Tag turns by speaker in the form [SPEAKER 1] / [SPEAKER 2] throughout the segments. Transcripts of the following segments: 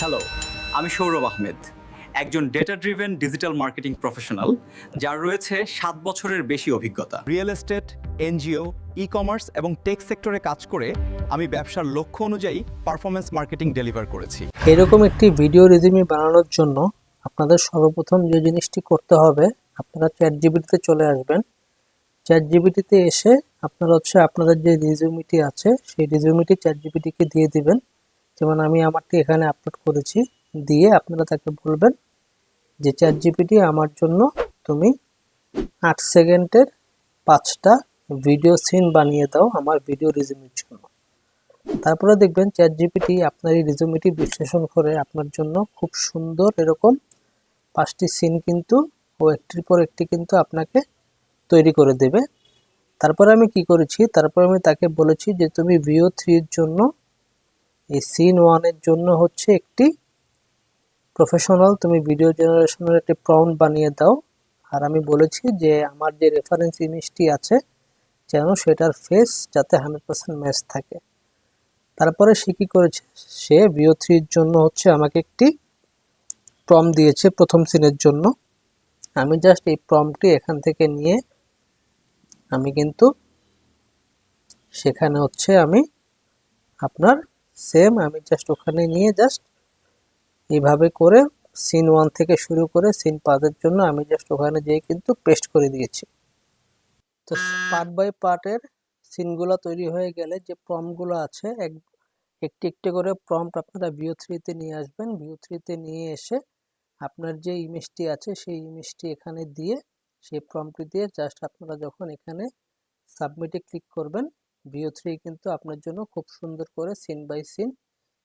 [SPEAKER 1] Hello, আমি সৌরভ আহমেদ, একজন data driven digital marketing professional যার রয়েছে ৭ বছরের বেশি অভিজ্ঞতা। রিয়েল এস্টেট, এনজিও, ই-কমার্স এবং টেক সেক্টরে কাজ করে আমি ব্যবসার লক্ষ্য অনুযায়ী পারফরম্যান্স মার্কেটিং ডেলিভার করেছি।
[SPEAKER 2] এরকম একটি ভিডিও রেজিউমে বানানোর জন্য আপনাদের সর্বপ্রথম যে জিনিসটি করতে হবে, আপনারা চ্যাটজিপিটিতে চলে আসবেন। চ্যাটজিপিটিতে এসে আপনারা আপনাদের যে রেজিউমিটি আছে সেই রেজিউমিটি চ্যাটজিপিটিকে দিয়ে দিবেন। যেমন আমি আমারটি এখানে আপলোড করেছি, দিয়ে আপনারা তাকে বলবেন যে চ্যাটজিপিটি আমার জন্য তুমি 8 সেকেন্ডের 5টা ভিডিও সিন বানিয়ে দাও আমার ভিডিও রেজিউমের জন্য। তারপরে দেখবেন চ্যাটজিপিটি আপনার এই রেজিউমিটি বিশ্লেষণ করে আপনার জন্য খুব সুন্দর এরকম 5টি সিন কিন্তু ও একটির পর একটি কিন্তু আপনাকে তৈরি করে দেবে। তারপরে আমি কি করেছি, তারপরে আমি তাকে বলেছি যে তুমি VO3 এর জন্য এই সিন 1 এর জন্য একটি প্রফেশনাল তুমি ভিডিও জেনারেশনের একটি প্রম্পট বানিয়ে দাও। আর আমি বলেছি যে আমার যে রেফারেন্স ইমেজটি আছে যেন সেটার ফেস যাতে 100% ম্যাচ থাকে। তারপরে সে কি করেছে, সে VO3 এর জন্য আমাকে একটি প্রম্পট দিয়েছে প্রথম সিনের জন্য। আমি জাস্ট এই প্রম্পটটি এখান থেকে নিয়ে আমি কিন্তু সেখানে আমি আপনার সেম আমি জাস্ট ওখানে নিয়ে জাস্ট এইভাবে করে সিন 1 থেকে শুরু করে সিন 5 এর জন্য আমি জাস্ট ওখানে যেয়ে কিন্তু পেস্ট করে দিয়েছি। তো পার্ট বাই পার্টের সিনগুলো তৈরি হয়ে গেলে যে প্রম্পটগুলো আছে একটি একটি করে প্রম্পট আপনারা VO3 তে নিয়ে আসবেন। VO3 তে নিয়ে এসে আপনার যে ইমেজটি আছে সেই ইমেজটি এখানে দিয়ে সেই প্রম্পটটি দিয়ে জাস্ট আপনারা যখন এখানে সাবমিটে ক্লিক করবেন, VO3 কিন্তু আপনার জন্য খুব সুন্দর করে সিন বাই সিন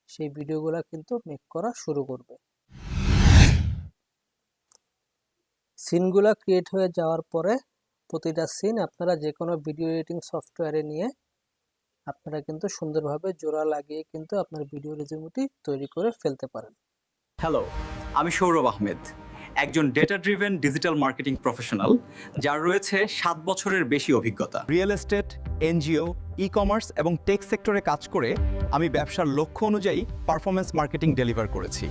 [SPEAKER 2] সেই ভিডিওগুলো কিন্তু মেক করা শুরু করবে। সিনগুলো ক্রিয়েট হয়ে যাওয়ার পরে প্রতিটা সিন আপনারা যে কোনো ভিডিও এডিটিং সফটওয়্যারে নিয়ে আপনারা কিন্তু সুন্দরভাবে জোড়া লাগিয়ে কিন্তু আপনার ভিডিও রেজিউমটি তৈরি করে ফেলতে পারেন।
[SPEAKER 1] হ্যালো, আমি সৌরভ আহমেদ, একজন data driven digital marketing professional যার রয়েছে ৭ বছরের বেশি অভিজ্ঞতা। রিয়েল এস্টেট, এনজিও, ই-কমার্স এবং টেক সেক্টরে কাজ করে আমি ব্যবসার লক্ষ্য অনুযায়ী পারফরম্যান্স মার্কেটিং ডেলিভার করেছি।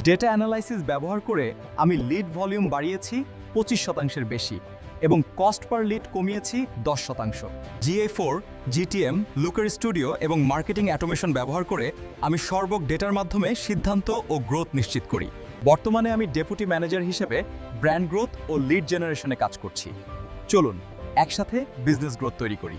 [SPEAKER 1] ডেটা অ্যানালাইসিস ব্যবহার করে আমি লিড ভলিউম বাড়িয়েছি 25% বেশি এবং কস্ট পার লিড কমিয়েছি 10%। GA4, GTM, লুকার স্টুডিও এবং মার্কেটিং অটোমেশন ব্যবহার করে আমি সর্বক ডেটার মাধ্যমে সিদ্ধান্ত ও গ্রোথ নিশ্চিত করি। বর্তমানে আমি ডেপুটি ম্যানেজার হিসেবে ব্র্যান্ড গ্রোথ ও লিড জেনারেশনে কাজ করছি। চলুন একসাথে বিজনেস গ্রোথ তৈরি করি।